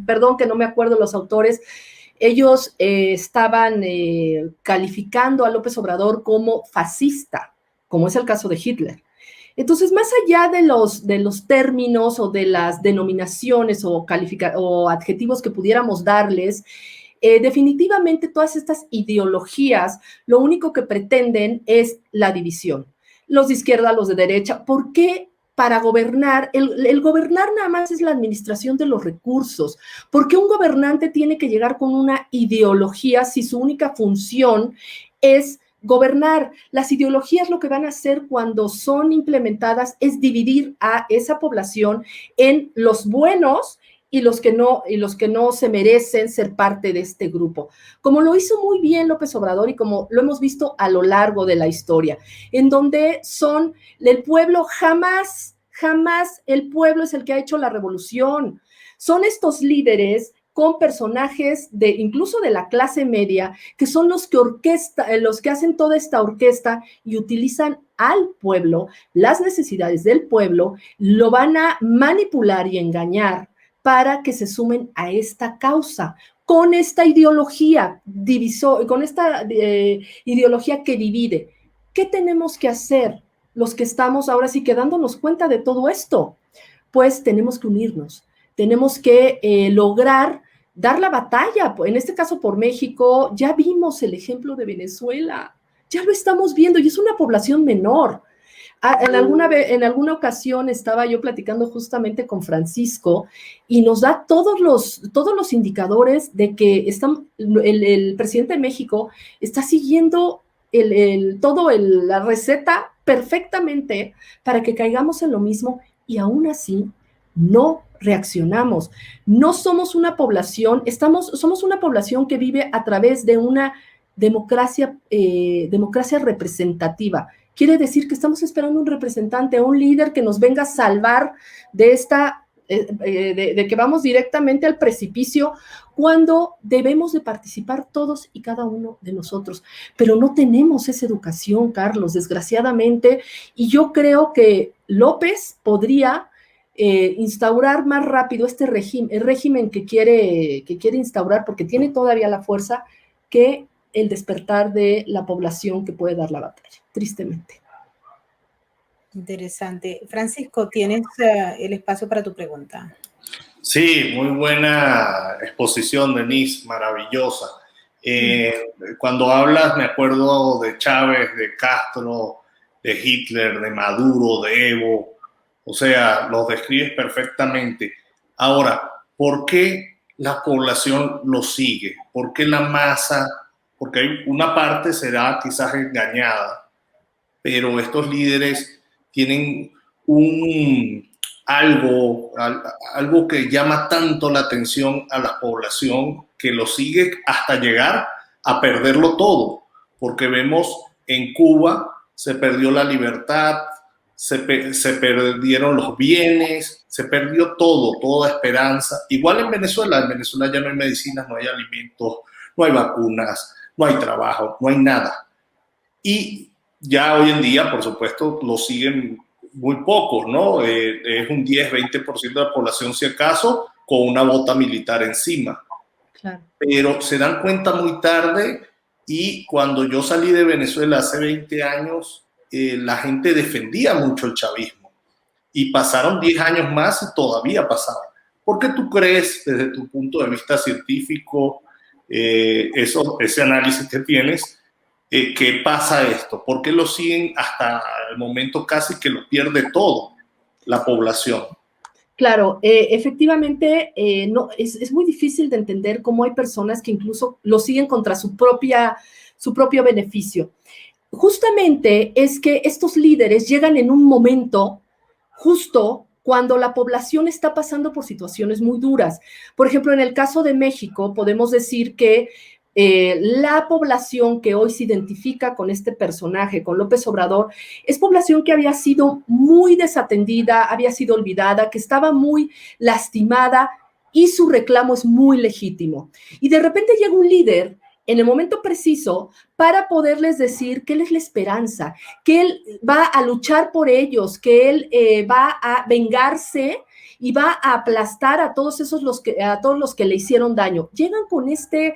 perdón que no me acuerdo los autores, ellos estaban calificando a López Obrador como fascista, como es el caso de Hitler. Entonces, más allá de los términos o de las denominaciones o adjetivos que pudiéramos darles, definitivamente todas estas ideologías lo único que pretenden es la división. Los de izquierda, los de derecha. ¿Por qué? Para gobernar, el gobernar nada más es la administración de los recursos. ¿Por qué un gobernante tiene que llegar con una ideología si su única función es gobernar? Las ideologías lo que van a hacer cuando son implementadas es dividir a esa población en los buenos y los que no se merecen ser parte de este grupo, como lo hizo muy bien López Obrador y como lo hemos visto a lo largo de la historia, en donde son el pueblo jamás el pueblo es el que ha hecho la revolución. Son estos líderes con personajes incluso de la clase media, que son los que hacen toda esta orquesta y utilizan al pueblo, las necesidades del pueblo, lo van a manipular y engañar para que se sumen a esta causa, con esta ideología ideología que divide. ¿Qué tenemos que hacer los que estamos ahora sí que dándonos cuenta de todo esto? Pues tenemos que unirnos. tenemos que lograr dar la batalla, en este caso por México. Ya vimos el ejemplo de Venezuela, ya lo estamos viendo, y es una población menor. En alguna ocasión estaba yo platicando justamente con Francisco y nos da todos los indicadores de que el presidente de México está siguiendo la receta perfectamente para que caigamos en lo mismo, y aún así no reaccionamos. No somos una población, somos una población que vive a través de una democracia representativa. Quiere decir que estamos esperando un representante, un líder que nos venga a salvar de de que vamos directamente al precipicio, cuando debemos de participar todos y cada uno de nosotros. Pero no tenemos esa educación, Carlos, desgraciadamente, y yo creo que López podría instaurar más rápido el régimen que quiere instaurar, porque tiene todavía la fuerza, que el despertar de la población que puede dar la batalla, tristemente. Interesante. Francisco, tienes el espacio para tu pregunta. Sí, muy buena exposición, Denise, maravillosa. Cuando hablas, me acuerdo de Chávez, de Castro, de Hitler, de Maduro, de Evo. O sea, los describes perfectamente. Ahora, ¿por qué la población lo sigue? ¿Por qué la masa? Porque hay una parte será quizás engañada, pero estos líderes tienen algo que llama tanto la atención a la población, que lo sigue hasta llegar a perderlo todo, porque vemos en Cuba se perdió la libertad, se perdieron los bienes, se perdió todo, toda esperanza. Igual en Venezuela ya no hay medicinas, no hay alimentos, no hay vacunas, no hay trabajo, no hay nada. Y ya hoy en día, por supuesto, lo siguen muy pocos, ¿no? Es un 10-20% de la población, si acaso, con una bota militar encima. Claro. Pero se dan cuenta muy tarde, y cuando yo salí de Venezuela hace 20 años, la gente defendía mucho el chavismo. Y pasaron 10 años más y todavía pasaba. ¿Por qué tú crees, desde tu punto de vista científico, ese análisis que tienes, que pasa esto? ¿Por qué lo siguen hasta el momento casi que lo pierde todo la población? Claro, efectivamente, no, es muy difícil de entender cómo hay personas que incluso lo siguen contra su propio beneficio. Justamente es que estos líderes llegan en un momento justo cuando la población está pasando por situaciones muy duras. Por ejemplo, en el caso de México, podemos decir que la población que hoy se identifica con este personaje, con López Obrador, es población que había sido muy desatendida, había sido olvidada, que estaba muy lastimada, y su reclamo es muy legítimo. Y de repente llega un líder en el momento preciso para poderles decir que él es la esperanza, que él va a luchar por ellos, que él va a vengarse y va a aplastar a todos los que le hicieron daño. Llegan con este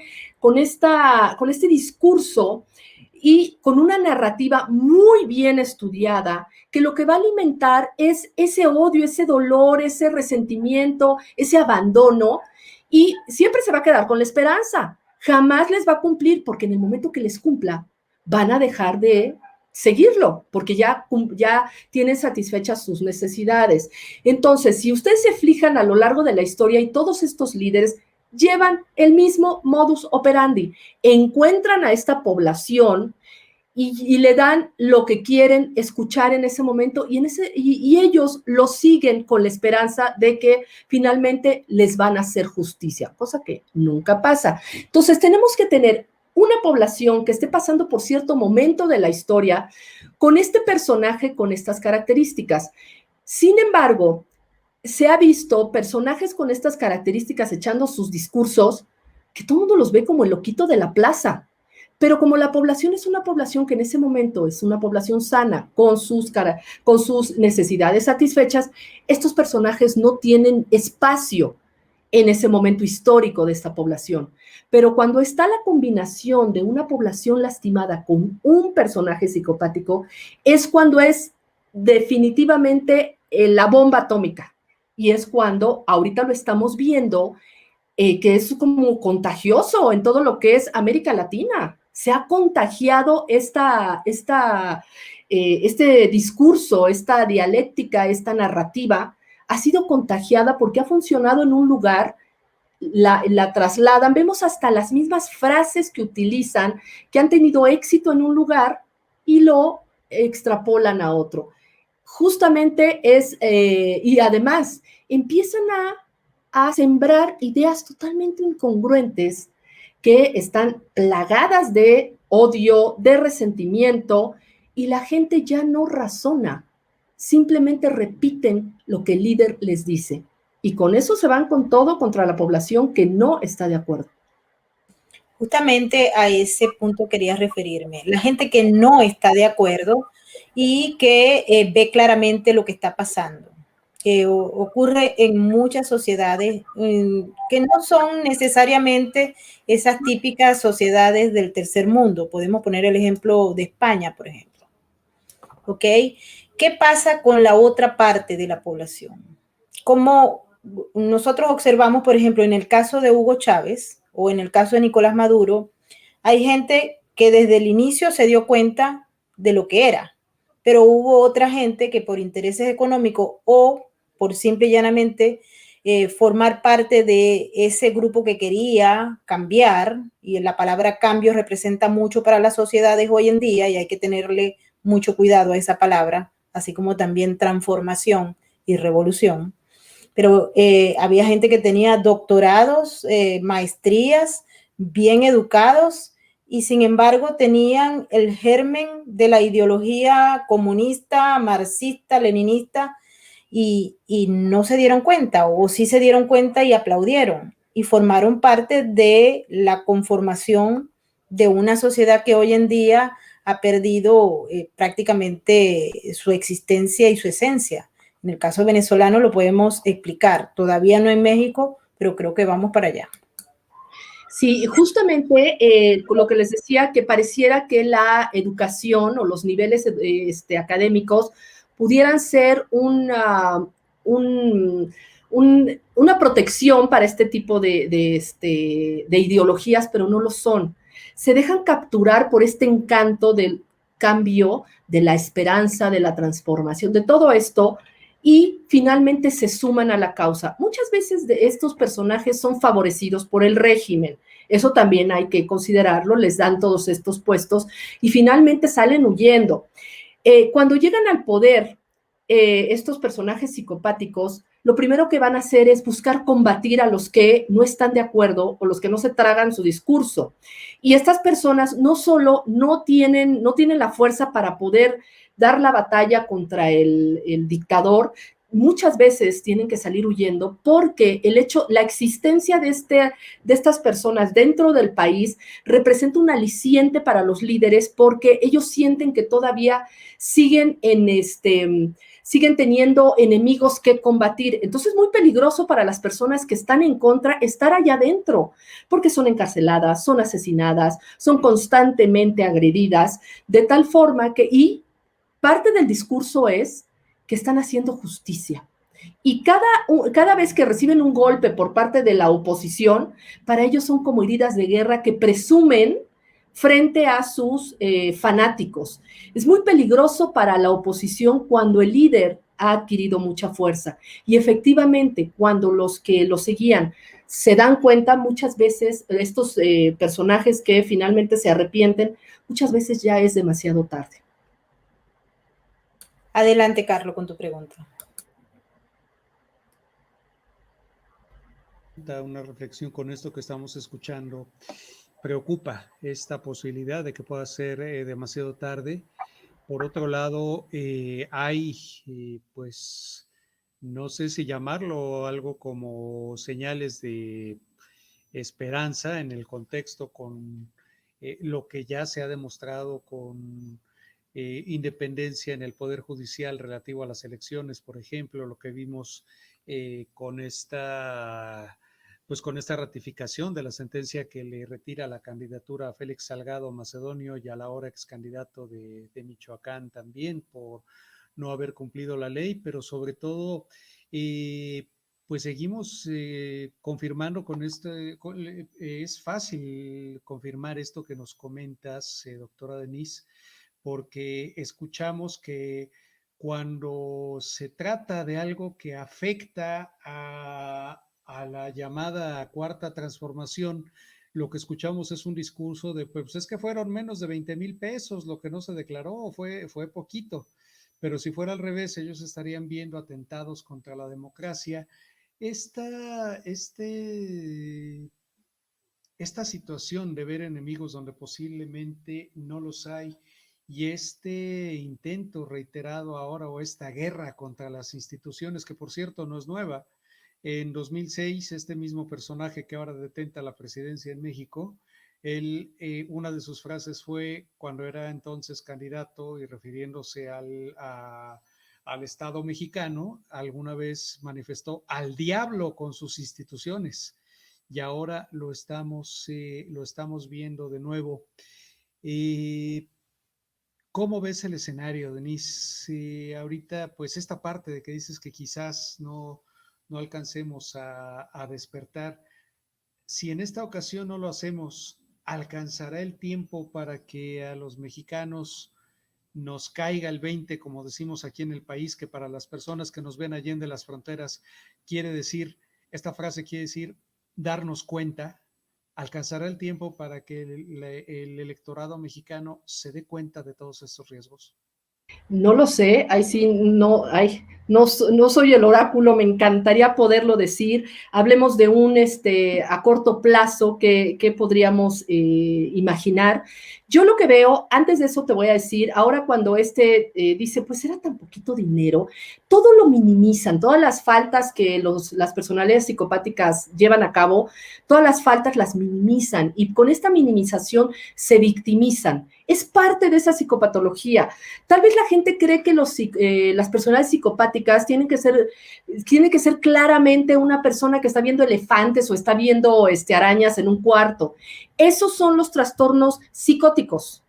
discurso y con una narrativa muy bien estudiada, que lo que va a alimentar es ese odio, ese dolor, ese resentimiento, ese abandono, y siempre se va a quedar con la esperanza. Jamás les va a cumplir, porque en el momento que les cumpla, van a dejar de seguirlo, porque ya tienen satisfechas sus necesidades. Entonces, si ustedes se fijan a lo largo de la historia, y todos estos líderes llevan el mismo modus operandi, encuentran a esta población y le dan lo que quieren escuchar en ese momento, y ellos lo siguen con la esperanza de que finalmente les van a hacer justicia, cosa que nunca pasa. Entonces, tenemos que tener una población que esté pasando por cierto momento de la historia con este personaje, con estas características. Sin embargo, se ha visto personajes con estas características echando sus discursos, que todo el mundo los ve como el loquito de la plaza. Pero como la población es una población que en ese momento es una población sana, con sus necesidades satisfechas, estos personajes no tienen espacio en ese momento histórico de esta población. Pero cuando está la combinación de una población lastimada con un personaje psicopático, es cuando es definitivamente la bomba atómica. y es cuando ahorita lo estamos viendo, que es como contagioso en todo lo que es América Latina. Se ha contagiado este discurso, esta dialéctica, esta narrativa, ha sido contagiada porque ha funcionado en un lugar, la trasladan, vemos hasta las mismas frases que utilizan, que han tenido éxito en un lugar y lo extrapolan a otro. Justamente y además empiezan a sembrar ideas totalmente incongruentes que están plagadas de odio, de resentimiento, y la gente ya no razona, simplemente repiten lo que el líder les dice. Y con eso se van con todo contra la población que no está de acuerdo. Justamente a ese punto quería referirme. La gente que no está de acuerdo y que ve claramente lo que está pasando. Ocurre en muchas sociedades que no son necesariamente esas típicas sociedades del tercer mundo. Podemos poner el ejemplo de España, por ejemplo. ¿Ok? ¿Qué pasa con la otra parte de la población? Como nosotros observamos, por ejemplo, en el caso de Hugo Chávez o en el caso de Nicolás Maduro, hay gente que desde el inicio se dio cuenta de lo que era, pero hubo otra gente que por intereses económicos o por simple y llanamente formar parte de ese grupo que quería cambiar, y la palabra cambio representa mucho para las sociedades hoy en día y hay que tenerle mucho cuidado a esa palabra, así como también transformación y revolución. Pero había gente que tenía doctorados, maestrías, bien educados, y sin embargo tenían el germen de la ideología comunista, marxista, leninista, y no se dieron cuenta, o sí se dieron cuenta y aplaudieron, y formaron parte de la conformación de una sociedad que hoy en día ha perdido prácticamente su existencia y su esencia. En el caso venezolano lo podemos explicar, todavía no en México, pero creo que vamos para allá. Sí, justamente lo que les decía, que pareciera que la educación o los niveles académicos pudieran ser una protección para este tipo de ideologías, pero no lo son. Se dejan capturar por este encanto del cambio, de la esperanza, de la transformación, de todo esto, y finalmente se suman a la causa. Muchas veces estos personajes son favorecidos por el régimen. Eso también hay que considerarlo, les dan todos estos puestos y finalmente salen huyendo. Cuando llegan al poder, estos personajes psicopáticos, lo primero que van a hacer es buscar combatir a los que no están de acuerdo o los que no se tragan su discurso. Y estas personas no solo no tienen la fuerza para poder dar la batalla contra el dictador, muchas veces tienen que salir huyendo porque la existencia de estas personas dentro del país representa un aliciente para los líderes porque ellos sienten que todavía siguen teniendo enemigos que combatir. Entonces es muy peligroso para las personas que están en contra estar allá adentro, porque son encarceladas, son asesinadas, son constantemente agredidas, de tal forma y parte del discurso es que están haciendo justicia. Y cada vez que reciben un golpe por parte de la oposición, para ellos son como heridas de guerra que presumen frente a sus fanáticos. Es muy peligroso para la oposición cuando el líder ha adquirido mucha fuerza. Y efectivamente, cuando los que lo seguían se dan cuenta, muchas veces estos personajes que finalmente se arrepienten, muchas veces ya es demasiado tarde. Adelante, Carlos, con tu pregunta. Una reflexión con esto que estamos escuchando. Preocupa esta posibilidad de que pueda ser demasiado tarde. Por otro lado, hay, pues, no sé si llamarlo algo como señales de esperanza en el contexto con lo que ya se ha demostrado con independencia en el Poder Judicial relativo a las elecciones, por ejemplo, lo que vimos con esta ratificación de la sentencia que le retira la candidatura a Félix Salgado Macedonio y a la ahora ex candidato de Michoacán también por no haber cumplido la ley, pero sobre todo Pues seguimos confirmando con esto, es fácil confirmar esto que nos comentas, doctora Denise, porque escuchamos que cuando se trata de algo que afecta a la llamada cuarta transformación, lo que escuchamos es un discurso de, pues es que fueron menos de 20,000 pesos, lo que no se declaró fue poquito, pero si fuera al revés, ellos estarían viendo atentados contra la democracia. Esta situación de ver enemigos donde posiblemente no los hay y este intento reiterado ahora o esta guerra contra las instituciones, que por cierto no es nueva. En 2006, este mismo personaje que ahora detenta la presidencia en México, una de sus frases fue, cuando era entonces candidato y refiriéndose al Estado mexicano, alguna vez manifestó al diablo con sus instituciones, y ahora lo estamos viendo de nuevo. ¿Cómo ves el escenario, Denise? Ahorita, pues esta parte de que dices que quizás no alcancemos a despertar, si en esta ocasión no lo hacemos, ¿alcanzará el tiempo para que a los mexicanos nos caiga el 20, como decimos aquí en el país, que para las personas que nos ven allende las fronteras, esta frase quiere decir darnos cuenta? ¿Alcanzará el tiempo para que el electorado mexicano se dé cuenta de todos estos riesgos? No lo sé, ahí sí, no soy el oráculo, me encantaría poderlo decir. Hablemos de un a corto plazo que podríamos imaginar. Yo lo que veo, antes de eso te voy a decir, ahora cuando dice, pues era tan poquito dinero, todo lo minimizan, todas las faltas que las personalidades psicopáticas llevan a cabo, todas las faltas las minimizan y con esta minimización se victimizan. Es parte de esa psicopatología. Tal vez la gente cree que las personas psicopáticas tienen que ser claramente una persona que está viendo elefantes o está viendo arañas en un cuarto. Esos son los trastornos psicóticos.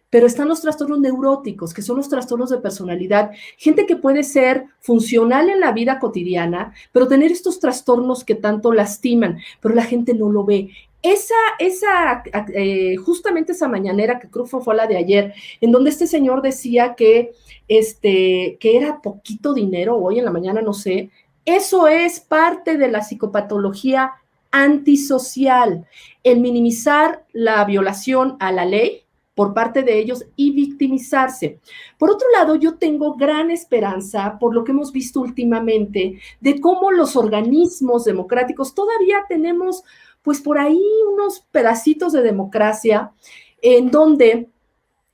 Pero están los trastornos neuróticos, que son los trastornos de personalidad. Gente que puede ser funcional en la vida cotidiana, pero tener estos trastornos que tanto lastiman, pero la gente no lo ve. Justamente esa mañanera, que creo fue la de ayer, en donde este señor decía que era poquito dinero, hoy en la mañana no sé, eso es parte de la psicopatología antisocial, el minimizar la violación a la ley por parte de ellos y victimizarse. Por otro lado, yo tengo gran esperanza por lo que hemos visto últimamente de cómo los organismos democráticos todavía tenemos, pues por ahí unos pedacitos de democracia en donde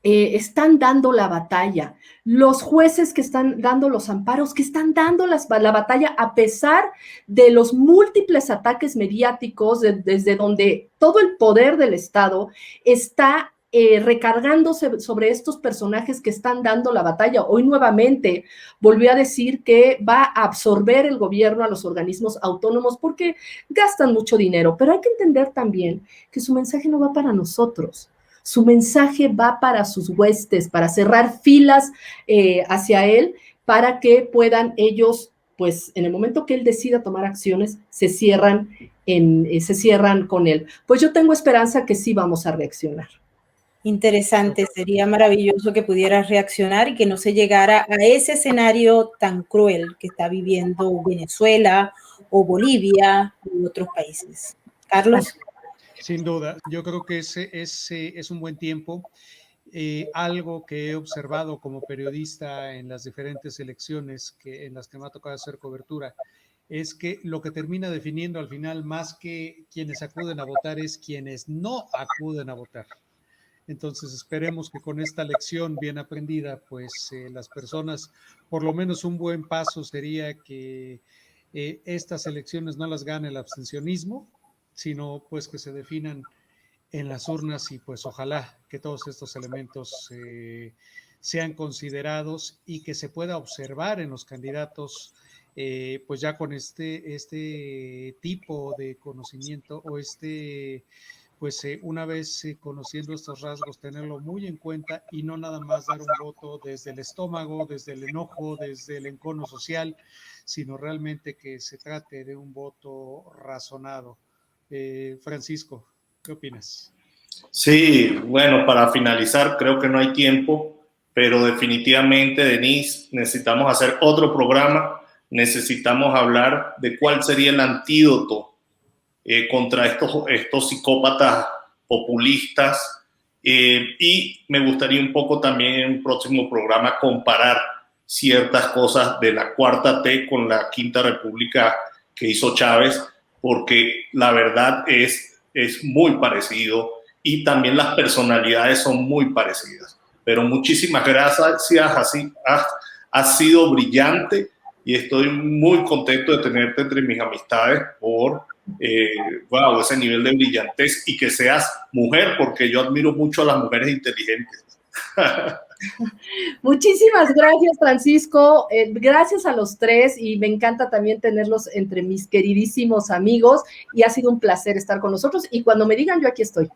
están dando la batalla, los jueces que están dando los amparos, que están dando la batalla a pesar de los múltiples ataques mediáticos desde donde todo el poder del Estado está recargándose sobre estos personajes que están dando la batalla. Hoy nuevamente volvió a decir que va a absorber el gobierno a los organismos autónomos porque gastan mucho dinero, pero hay que entender también que su mensaje no va para nosotros. Su mensaje va para sus huestes, para cerrar filas hacia él, para que puedan ellos, pues en el momento que él decida tomar acciones, se cierran con él. Pues yo tengo esperanza que sí vamos a reaccionar. Interesante, sería maravilloso que pudieras reaccionar y que no se llegara a ese escenario tan cruel que está viviendo Venezuela o Bolivia u otros países. Carlos. Sin duda, yo creo que ese es un buen tiempo. Algo que he observado como periodista en las diferentes elecciones en las que me ha tocado hacer cobertura es que lo que termina definiendo al final, más que quienes acuden a votar, es quienes no acuden a votar. Entonces esperemos que con esta lección bien aprendida, pues las personas, por lo menos un buen paso sería que estas elecciones no las gane el abstencionismo, sino pues que se definan en las urnas y pues ojalá que todos estos elementos sean considerados y que se pueda observar en los candidatos pues ya con este tipo de conocimiento o pues una vez conociendo estos rasgos, tenerlo muy en cuenta y no nada más dar un voto desde el estómago, desde el enojo, desde el encono social, sino realmente que se trate de un voto razonado. Francisco, ¿qué opinas? Sí, bueno, para finalizar, creo que no hay tiempo, pero definitivamente, Denise, necesitamos hacer otro programa, necesitamos hablar de cuál sería el antídoto contra estos psicópatas populistas, y me gustaría un poco también en un próximo programa comparar ciertas cosas de la Cuarta T con la Quinta República que hizo Chávez, porque la verdad es muy parecido y también las personalidades son muy parecidas. Pero muchísimas gracias, así has sido brillante y estoy muy contento de tenerte entre mis amistades por wow, ese nivel de brillantez y que seas mujer, porque yo admiro mucho a las mujeres inteligentes. Muchísimas gracias, Francisco. Gracias a los tres y me encanta también tenerlos entre mis queridísimos amigos y ha sido un placer estar con nosotros y cuando me digan yo aquí estoy.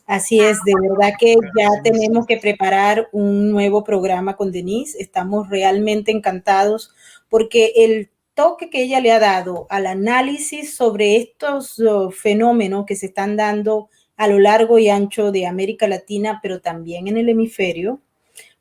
Así es, de verdad que ya tenemos que preparar un nuevo programa con Denise. Estamos realmente encantados porque el toque que ella le ha dado al análisis sobre estos fenómenos que se están dando a lo largo y ancho de América Latina, pero también en el hemisferio,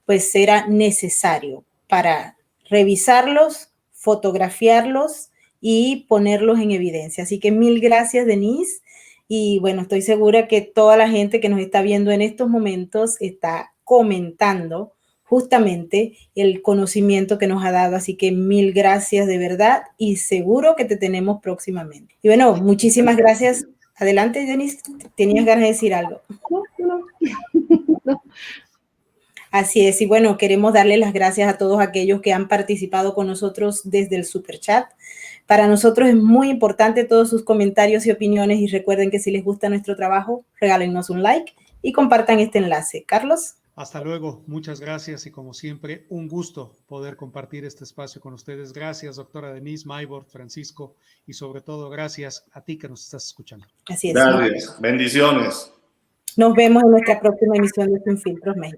pues era necesario para revisarlos, fotografiarlos y ponerlos en evidencia. Así que mil gracias, Denise. Y bueno, estoy segura que toda la gente que nos está viendo en estos momentos está comentando justamente el conocimiento que nos ha dado. Así que mil gracias de verdad y seguro que te tenemos próximamente. Y bueno, muchísimas gracias. Adelante, Denise, ¿tenías ganas de decir algo? No. Así es, y bueno, queremos darle las gracias a todos aquellos que han participado con nosotros desde el Superchat. Para nosotros es muy importante todos sus comentarios y opiniones y recuerden que si les gusta nuestro trabajo, regálenos un like y compartan este enlace. Carlos. Hasta luego, muchas gracias y como siempre, un gusto poder compartir este espacio con ustedes. Gracias, doctora Denise Maibord, Francisco, y sobre todo gracias a ti que nos estás escuchando. Así es. Gracias, bendiciones. Nos vemos en nuestra próxima emisión de Sin Filtros México.